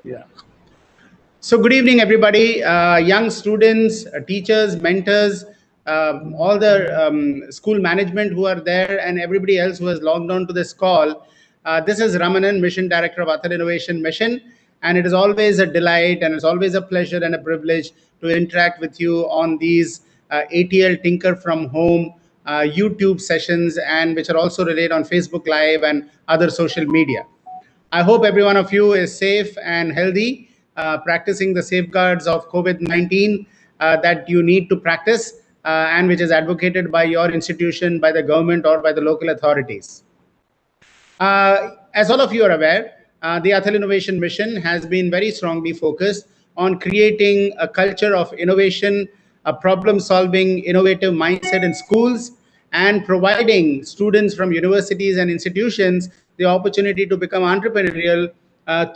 Yeah. So, good evening, everybody. Young students, teachers, mentors, all the school management who are there, and everybody else who has logged on to this call. This is Ramanan, Mission Director of ATL Innovation Mission, and it is always a delight and it's always a pleasure and a privilege to interact with you on these ATL Tinker from Home YouTube sessions, and which are also relayed on Facebook Live and other social media. I hope every one of you is safe and healthy, practicing the safeguards of COVID-19 that you need to practice and which is advocated by your institution, by the government, or by the local authorities. As all of you are aware, the ATL Innovation Mission has been very strongly focused on creating a culture of innovation, a problem-solving, innovative mindset in schools, and providing students from universities and institutions the opportunity to become entrepreneurial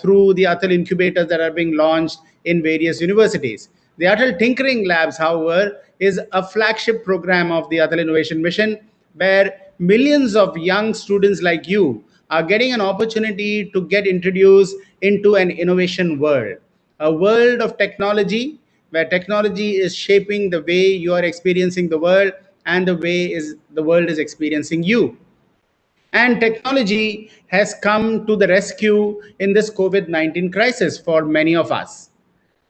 through the ATL incubators that are being launched in various universities. The ATL Tinkering Labs, however, is a flagship program of the ATL Innovation Mission, where millions of young students like you are getting an opportunity to get introduced into an innovation world, a world of technology, where technology is shaping the way you are experiencing the world and the world is experiencing you. And technology has come to the rescue in this COVID-19 crisis for many of us.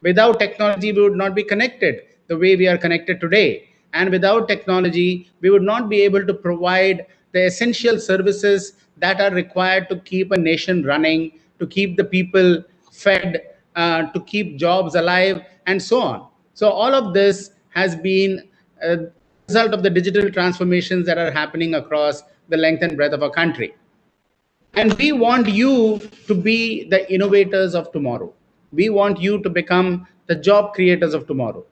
Without technology, we would not be connected the way we are connected today. And without technology, we would not be able to provide the essential services that are required to keep a nation running, to keep the people fed, to keep jobs alive, and so on. So, all of this has been a result of the digital transformations that are happening across the length and breadth of our country. And we want you to be the innovators of tomorrow. We want you to become the job creators of tomorrow.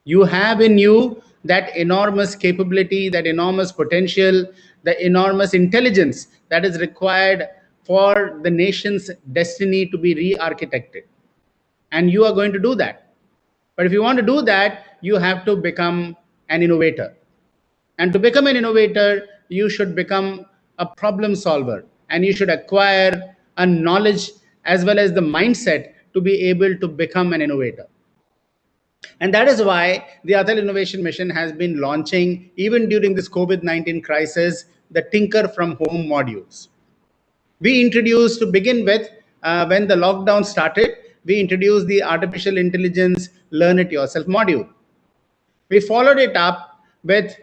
You have in you that enormous capability, that enormous potential, the enormous intelligence that is required for the nation's destiny to be re architected. And you are going to do that. But if you want to do that, you have to become an innovator. And to become an innovator, you should become a problem solver and you should acquire a knowledge as well as the mindset to be able to become an innovator. And that is why the ATL Innovation Mission has been launching, even during this COVID-19 crisis, the Tinker from Home modules. We introduced, to begin with, when the lockdown started, we introduced the Artificial Intelligence Learn It Yourself module. We followed it up with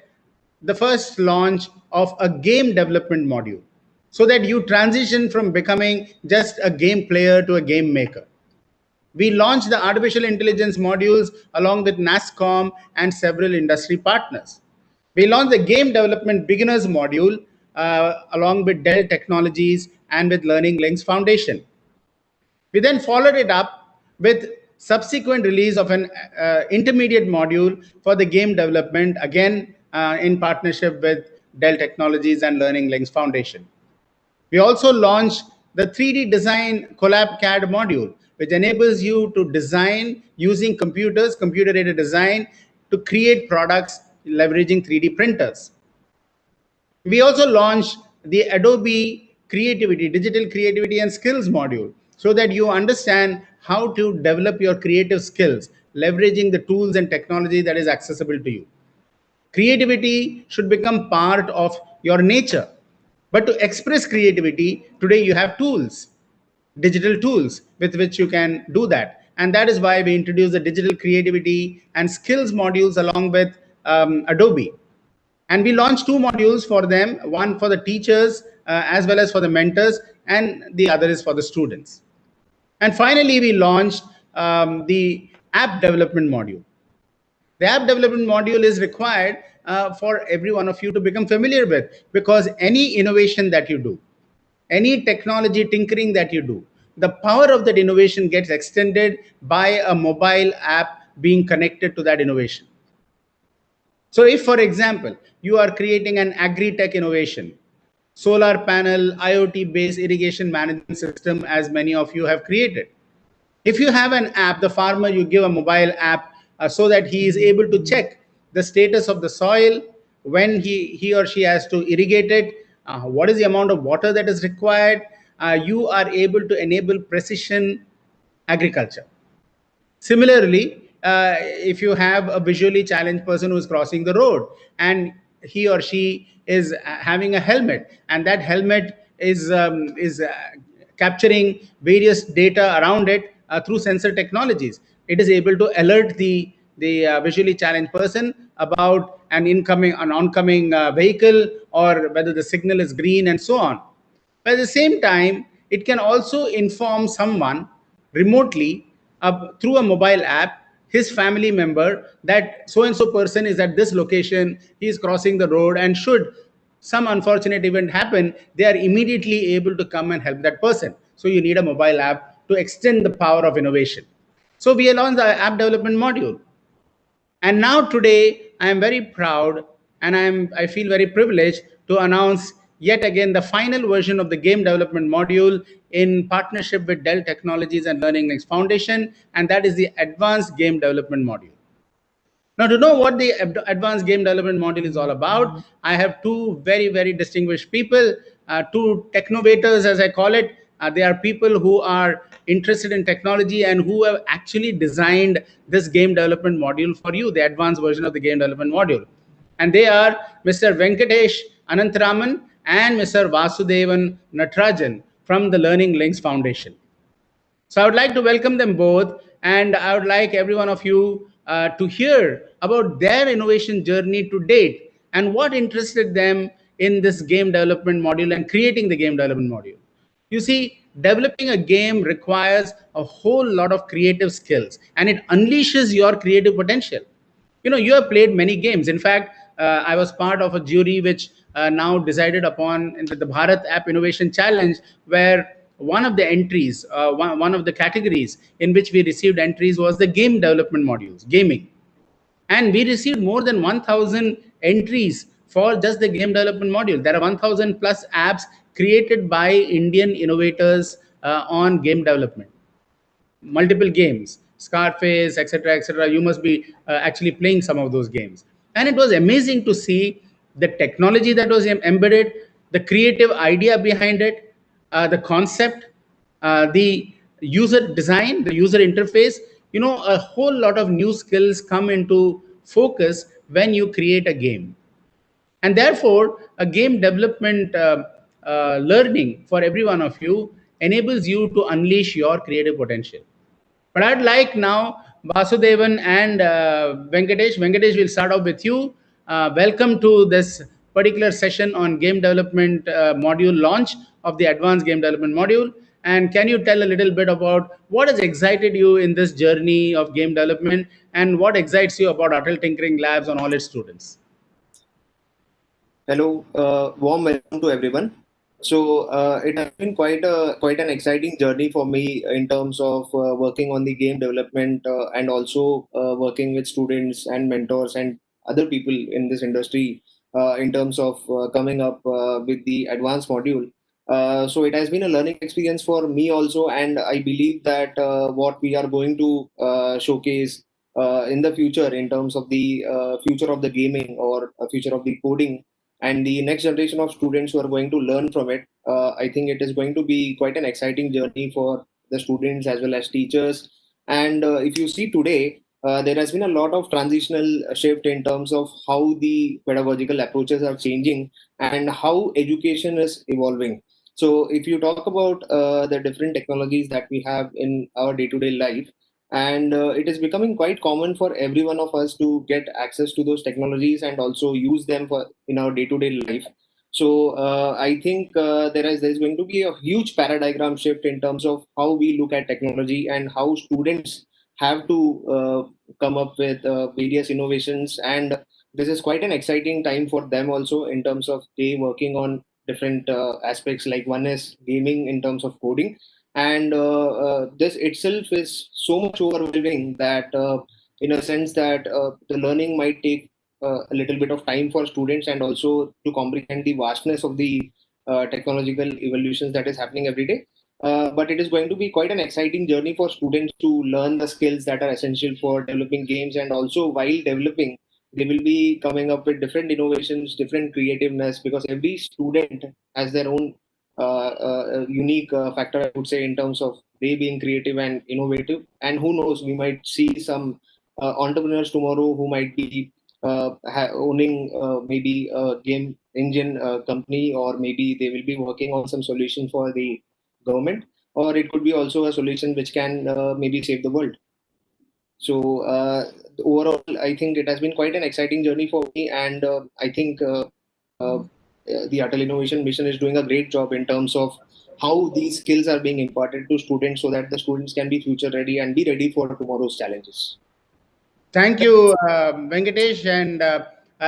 the first launch of a game development module so that you transition from becoming just a game player to a game maker. We launched the artificial intelligence modules along with NASCOM and several industry partners. We launched the game development beginners module along with Dell Technologies and with Learning Links Foundation. We then followed it up with subsequent release of an intermediate module for the game development, again in partnership with Dell Technologies and Learning Links Foundation. We also launched the 3D design collab CAD module, which enables you to design using computers, computer-aided design, to create products leveraging 3D printers. We also launched the Adobe Creativity, Digital Creativity and Skills module, so that you understand how to develop your creative skills, leveraging the tools and technology that is accessible to you. Creativity should become part of your nature. But to express creativity, today you have tools, digital tools with which you can do that. And that is why we introduced the digital creativity and skills modules along with Adobe. And we launched two modules for them, one for the teachers as well as for the mentors, and the other is for the students. And finally, we launched the app development module. The app development module is required for every one of you to become familiar with, because any innovation that you do, any technology tinkering that you do, the power of that innovation gets extended by a mobile app being connected to that innovation. So if, for example, you are creating an agri-tech innovation, solar panel, IoT-based irrigation management system, as many of you have created. If you have an app, the farmer, you give a mobile app so that he is able to check the status of the soil, when he or she has to irrigate it, what is the amount of water that is required. You are able to enable precision agriculture. Similarly, if you have a visually challenged person who is crossing the road and he or she is having a helmet, and that helmet is capturing various data around it through sensor technologies, it is able to alert the visually challenged person about an oncoming vehicle, or whether the signal is green, and so on. But at the same time, it can also inform someone remotely through a mobile app, his family member, that so and so person is at this location, he is crossing the road, and should some unfortunate event happen, they are immediately able to come and help that person. So you need a mobile app to extend the power of innovation. So we launched the app development module, and now today, I am very proud, and I feel very privileged to announce yet again the final version of the game development module in partnership with Dell Technologies and Learning Next Foundation, and that is the advanced game development module. Now, to know what the advanced game development module is all about, I have two very, very distinguished people, two technovators, as I call it. They are people who are interested in technology and who have actually designed this game development module for you, the advanced version of the game development module. And they are Mr. Venkatesh Anantharaman and Mr. Vasudevan Natarajan from the Learning Links Foundation. So I would like to welcome them both, and I would like every one of you to hear about their innovation journey to date and what interested them in this game development module and creating the game development module. You see, developing a game requires a whole lot of creative skills, and it unleashes your creative potential. You have played many games. In fact, I was part of a jury which now decided upon in the Bharat App Innovation Challenge, where one of the entries, one of the categories in which we received entries was the game development modules, gaming. And we received more than 1,000 entries for just the game development module. There are 1,000 plus apps created by Indian innovators on game development, multiple games, Scarface, etc., etc. You must be actually playing some of those games. And it was amazing to see the technology that was embedded, the creative idea behind it, the concept, the user design, the user interface. A whole lot of new skills come into focus when you create a game. And therefore, a game development learning for every one of you enables you to unleash your creative potential. But I'd like now Vasudevan and Venkatesh. Venkatesh, will start off with you. Welcome to this particular session on game development module launch of the advanced game development module. And can you tell a little bit about what has excited you in this journey of game development, and what excites you about ATL Tinkering Labs on all its students? Hello, warm welcome to everyone. So it has been quite an exciting journey for me in terms of working on the game development and also working with students and mentors and other people in this industry in terms of coming up with the advanced module. So it has been a learning experience for me also, and I believe that what we are going to showcase in the future in terms of the future of the gaming or future of the coding and the next generation of students who are going to learn from it. I think it is going to be quite an exciting journey for the students as well as teachers. And if you see today, there has been a lot of transitional shift in terms of how the pedagogical approaches are changing and how education is evolving. So, if you talk about the different technologies that we have in our day to day life, and it is becoming quite common for every one of us to get access to those technologies and also use them for in our day-to-day life. So I think there is going to be a huge paradigm shift in terms of how we look at technology and how students have to come up with various innovations. And this is quite an exciting time for them also in terms of they working on different aspects, like one is gaming in terms of coding, and this itself is so much overwhelming that in a sense that the learning might take a little bit of time for students and also to comprehend the vastness of the technological evolutions that is happening every day. But it is going to be quite an exciting journey for students to learn the skills that are essential for developing games, and also while developing they will be coming up with different innovations, different creativeness, because every student has their own unique factor, I would say, in terms of they being creative and innovative. And who knows, we might see some entrepreneurs tomorrow who might be owning maybe a game engine company, or maybe they will be working on some solution for the government, or it could be also a solution which can maybe save the world. So overall, I think it has been quite an exciting journey for me, and I think uh, the Atal Innovation Mission is doing a great job in terms of how these skills are being imparted to students, so that the students can be future ready and be ready for tomorrow's challenges. Thank you, Venkatesh. And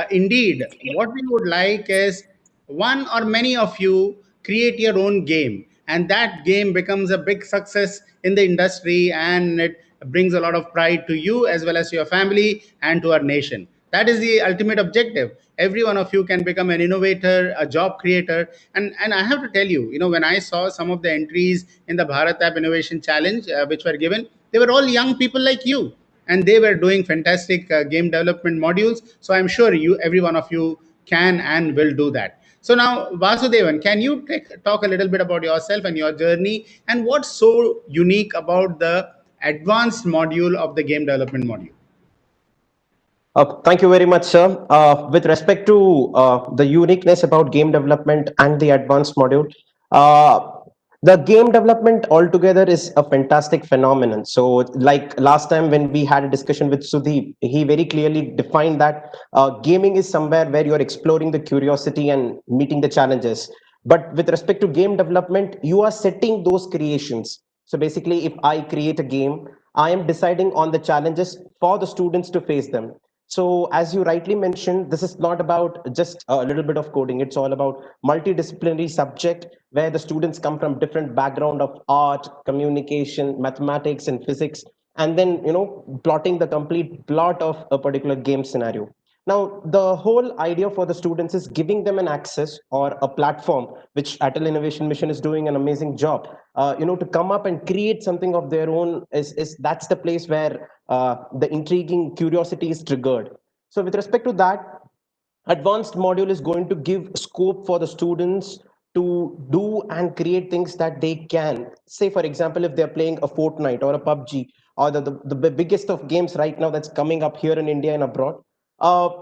indeed, what we would like is one or many of you create your own game, and that game becomes a big success in the industry, and it brings a lot of pride to you as well as to your family and to our nation. That is the ultimate objective. Every one of you can become an innovator, a job creator. And I have to tell you, when I saw some of the entries in the Bharat App Innovation Challenge, which were given, they were all young people like you, and they were doing fantastic game development modules. So I'm sure every one of you can and will do that. So now, Vasudevan, can you talk a little bit about yourself and your journey, and what's so unique about the advanced module of the game development module? Thank you very much, sir. With respect to the uniqueness about game development and the advanced module, uh, the game development altogether is a fantastic phenomenon. So, like last time when we had a discussion with Sudeep, he very clearly defined that gaming is somewhere where you're exploring the curiosity and meeting the challenges. But with respect to game development, you are setting those creations. So basically, if I create a game, I am deciding on the challenges for the students to face them. So as you rightly mentioned, this is not about just a little bit of coding. It's all about multidisciplinary subject where the students come from different background of art, communication, mathematics, and physics, and then plotting the complete plot of a particular game scenario. Now, the whole idea for the students is giving them an access or a platform, which Atal Innovation Mission is doing an amazing job. To come up and create something of their own is that's the place where the intriguing curiosity is triggered. So, with respect to that, advanced module is going to give scope for the students to do and create things that they can say. For example, if they're playing a Fortnite or a PUBG, or the biggest of games right now that's coming up here in India and abroad,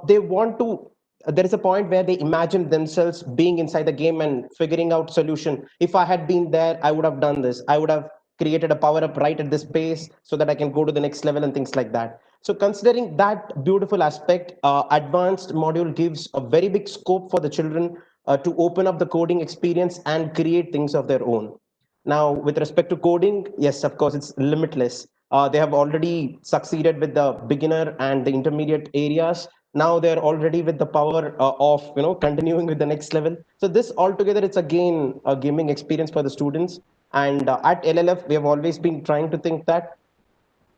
they want to there is a point where they imagine themselves being inside the game and figuring out solution. If I had been there, I would have done this, I would have created a power up right at this pace so that I can go to the next level and things like that. So considering that beautiful aspect, advanced module gives a very big scope for the children to open up the coding experience and create things of their own. Now, with respect to coding, yes, of course, it's limitless. They have already succeeded with the beginner and the intermediate areas. Now they're already with the power of continuing with the next level. So this altogether, it's again a gaming experience for the students. And at LLF, we have always been trying to think that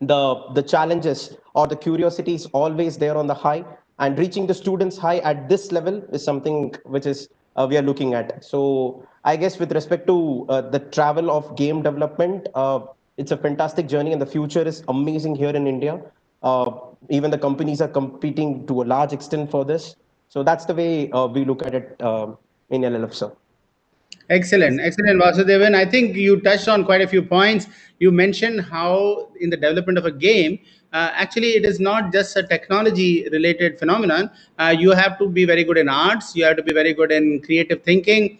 the challenges or the curiosity is always there on the high, and reaching the students high at this level is something which is we are looking at. So I guess with respect to the travel of game development, it's a fantastic journey, and the future is amazing here in India. uh, Even the companies are competing to a large extent for this. So that's the way we look at it in LLF, sir. Excellent, excellent, Vasudevan. I think you touched on quite a few points. You mentioned how, in the development of a game, actually, it is not just a technology related phenomenon. You have to be very good in arts, you have to be very good in creative thinking,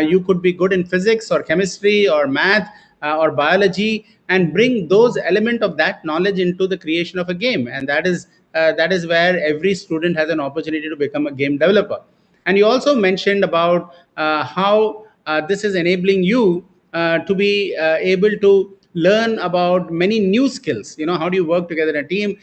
you could be good in physics or chemistry or math or biology, and bring those element of that knowledge into the creation of a game. And that is where every student has an opportunity to become a game developer. And you also mentioned about how this is enabling you to be able to learn about many new skills. How do you work together in a team,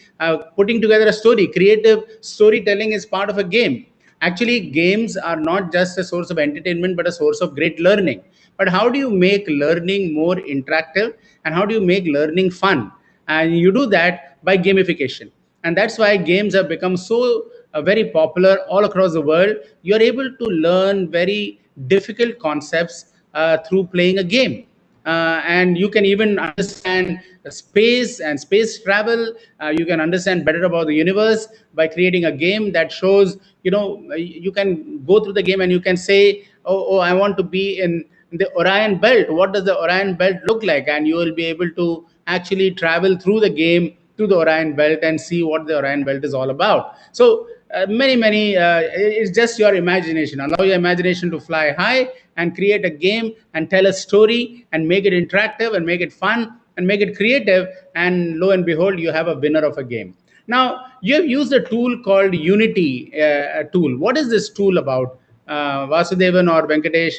putting together a story. Creative storytelling is part of a game. Actually, games are not just a source of entertainment but a source of great learning. But how do you make learning more interactive, and how do you make learning fun? And you do that by gamification. And that's why games have become so very popular all across the world. You're able to learn very difficult concepts through playing a game. And you can even understand space and space travel. You can understand better about the universe by creating a game that shows, you can go through the game and you can say, oh, I want to be in the Orion Belt. What does the Orion Belt look like? And you will be able to actually travel through the game to the Orion Belt and see what the Orion Belt is all about. So many, it's just your imagination. Allow your imagination to fly high and create a game and tell a story and make it interactive and make it fun and make it creative. And lo and behold, you have a winner of a game. Now, you have used a tool called Unity tool. What is this tool about? Vasudevan or Venkatesh,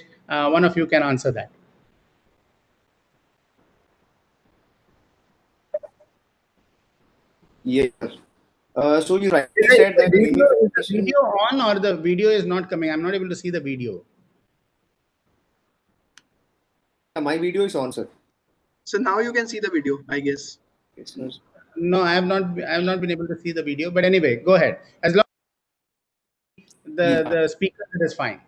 one of you can answer that. Yes. So you rightly Is said the that video, is the gamification. video on or the video is not coming? I'm not able to see the video. My video is on, sir. So now you can see the video, I guess. Yes, sir. No, I have not been able to see the video. But anyway, go ahead. As long as Yeah. the speaker, it is fine.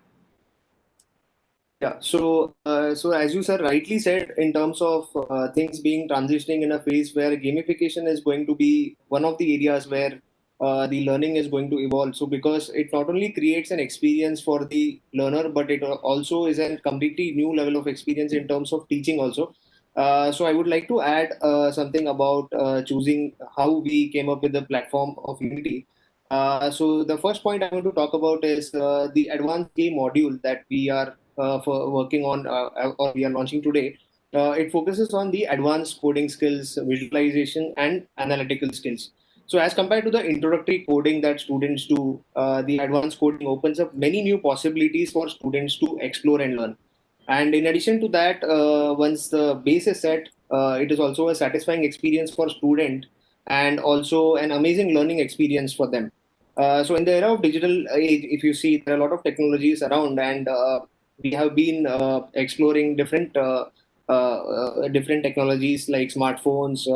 Yeah, so as you sir rightly said, in terms of things being transitioning in a phase where gamification is going to be one of the areas where the learning is going to evolve. So because it not only creates an experience for the learner, but it also is a completely new level of experience in terms of teaching also. So I would like to add something about choosing how we came up with the platform of Unity. So the first point I want to talk about is the advanced game module that we are for working on or we are launching today. It focuses on the advanced coding skills, visualization, and analytical skills. So as compared to the introductory coding that students do, the advanced coding opens up many new possibilities for students to explore and learn. And in addition to that, once the base is set, it is also a satisfying experience for student and also an amazing learning experience for them. So in the era of digital age, if you see, there are a lot of technologies around, and we have been exploring different technologies like smartphones,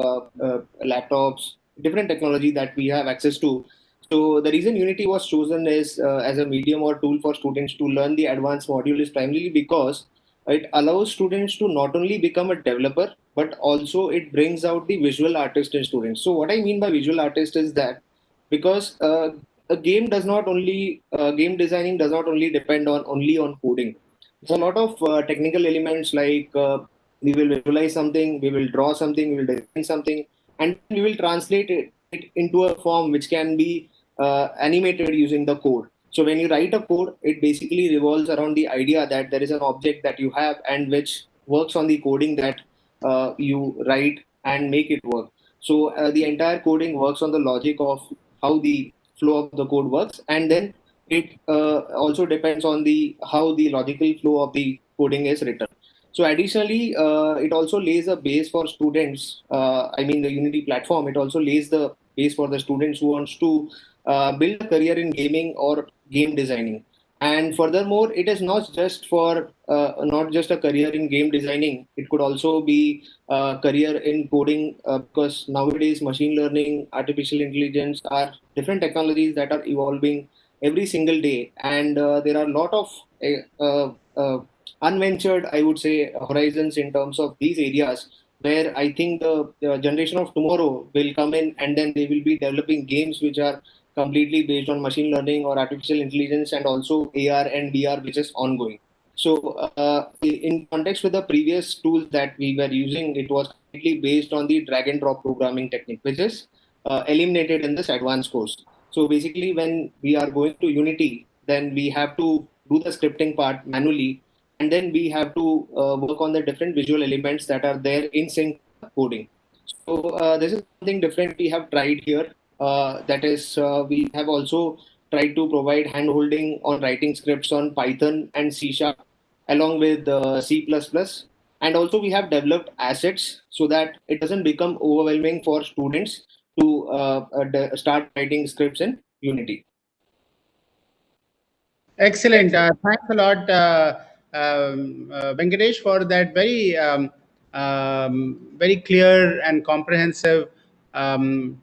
laptops, different technology that we have access to. So the reason Unity was chosen is as a medium or tool for students to learn the advanced module is primarily because it allows students to not only become a developer, but also it brings out the visual artist in students. So what I mean by visual artist is that because a game does not only game designing does not only depend on only on coding. There's a lot of technical elements like we will visualize something, we will draw something, we will design something, and we will translate it into a form which can be animated using the code. So when you write a code, it basically revolves around the idea that there is an object that you have and which works on the coding that you write and make it work. So the entire coding works on the logic of how the flow of the code works, and then it also depends on the how the logical flow of the coding is written. So additionally, it also lays a base for students. I mean, the Unity platform. It also lays the base for the students who wants to build a career in gaming or game designing. And furthermore, it is not just for not just a career in game designing. It could also be a career in coding because nowadays machine learning, artificial intelligence are different technologies that are evolving every single day, and there are a lot of unventured, I would say, horizons in terms of these areas where I think the generation of tomorrow will come in and then they will be developing games which are completely based on machine learning or artificial intelligence and also AR and VR, which is ongoing. So, in context with the previous tools that we were using, it was completely based on the drag and drop programming technique, which is eliminated in this advanced course. So, basically, when we are going to Unity, then we have to do the scripting part manually, and then we have to work on the different visual elements that are there in sync coding. So, this is something different we have tried here. That is, we have also tried to provide hand holding on writing scripts on Python and C Sharp along with C++. And also we have developed assets so that it doesn't become overwhelming for students to start writing scripts in Unity. Excellent. Thanks a lot, Venkatesh, for that very clear and comprehensive um,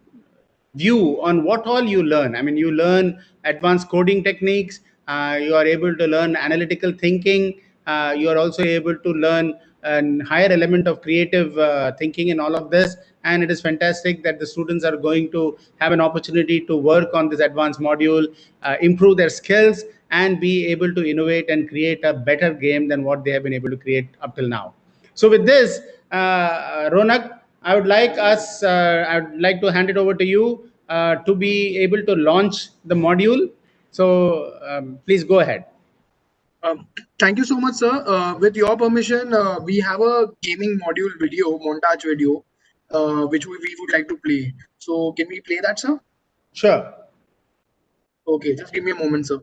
view on what all you learn. I mean, you learn advanced coding techniques. You are able to learn analytical thinking. You are also able to learn a higher element of creative thinking in all of this. and it is fantastic that the students are going to have an opportunity to work on this advanced module, improve their skills, and be able to innovate and create a better game than what they have been able to create up till now. So with this, Ronak, I would like to hand it over to you to be able to launch the module. So please go ahead. Thank you so much, sir. With your permission, we have a gaming module video, montage video, which we would like to play. So can we play that, sir? Sure. Okay, just give me a moment, sir.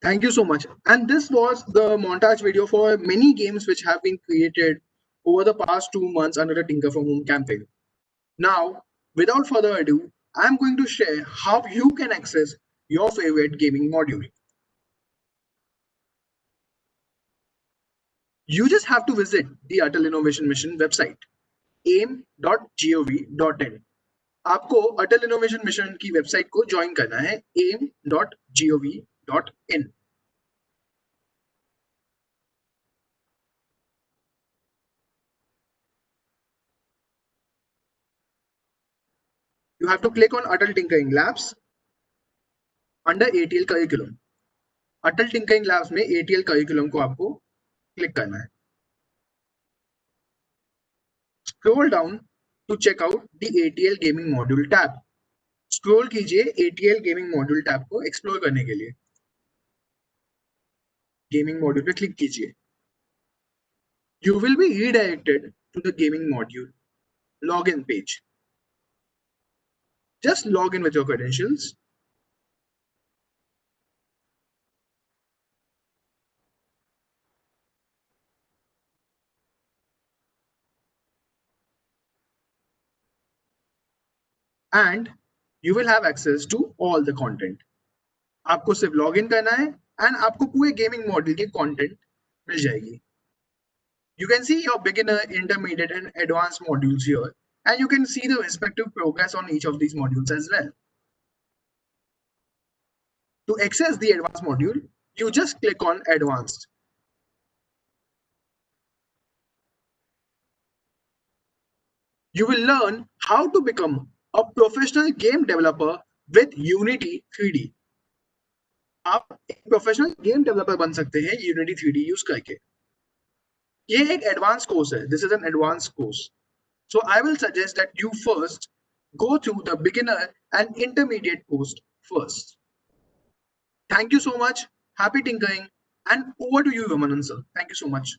Thank you so much. And this was the montage video for many games which have been created over the past 2 months under the Tinker from Home campaign. Now, without further ado, I'm going to share how you can access your favorite gaming module. You just have to visit the ATL Innovation Mission website, aim.gov.in. आपको अटल innovation mission की website को join करना है aim.gov.in. You have to click on Atal Tinkering Labs under ATL Curriculum. Atal Tinkering Labs में ATL Curriculum को आपको click करना है. Scroll down to check out the ATL Gaming Module tab. Scroll कीजिए ATL Gaming Module tab को explore करने के लिए. Gaming Module पे क्लिक कीजिए. You will be redirected to the gaming module login page. Just log in with your credentials. And you will have access to all the content. आपको सिर्फ log in करना है and आपको पूरे gaming module की content मिल जाएगी. You can see your beginner, intermediate and advanced modules here, and you can see the respective progress on each of these modules as well. To access the advanced module, you just click on advanced. You will learn how to become a professional game developer with Unity 3D. आप एक professional game developer बन सकते हैं unity 3D use करके. ये एक advance course है. This is an advance course. So I will suggest that you first go through the beginner and intermediate course first. Thank you so much. Happy tinkering. And over to you, Ramanand sir. Thank you so much.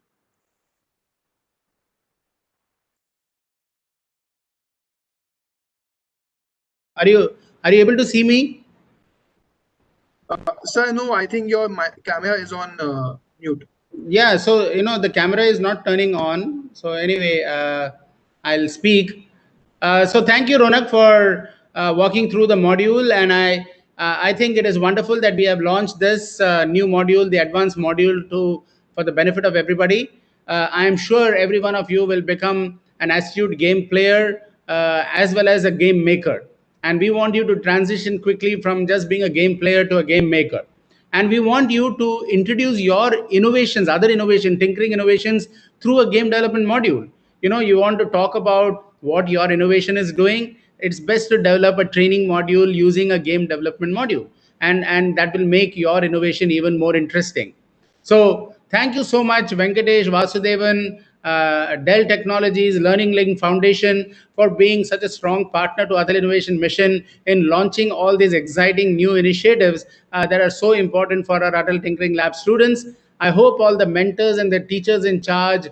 Are you able to see me? Sir, no, I think your camera is on mute. Yeah, so the camera is not turning on. So anyway, I'll speak. So thank you, Ronak, for walking through the module, and I think it is wonderful that we have launched this new module, the advanced module, to for the benefit of everybody. I am sure every one of you will become an astute game player as well as a game maker, and we want you to transition quickly from just being a game player to a game maker, and we want you to introduce your innovations, other innovation, tinkering innovations, through a game development module. You want to talk about what your innovation is doing. It's best to develop a training module using a game development module, and that will make your innovation even more interesting. So thank you so much, Venkatesh, Vasudevan, Dell Technologies, Learning Link Foundation, for being such a strong partner to Atal Innovation Mission in launching all these exciting new initiatives that are so important for our Atal Tinkering Lab students. I hope all the mentors and the teachers in charge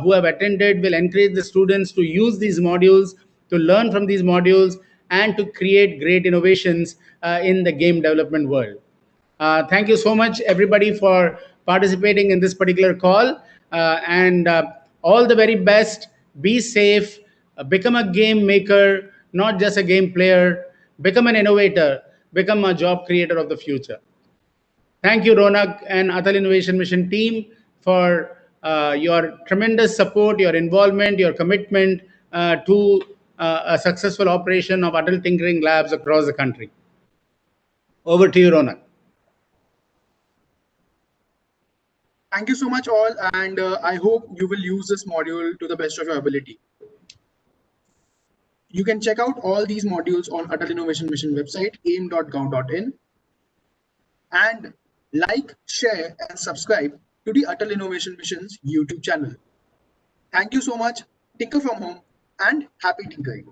who have attended will encourage the students to use these modules, to learn from these modules, and to create great innovations in the game development world. Thank you so much, everybody, for participating in this particular call. And all the very best. Be safe. Become a game maker, not just a game player. Become an innovator. Become a job creator of the future. Thank you, Ronak and Atal Innovation Mission team, for your tremendous support, your involvement, your commitment to a successful operation of adult tinkering labs across the country. Over to you, Ronak. Thank you so much, all, and I hope you will use this module to the best of your ability. You can check out all these modules on Atal Innovation Mission website, aim.gov.in, and like, share, and subscribe to the Atal Innovation Mission's YouTube channel. Thank you so much. Tinker from home and happy tinkering.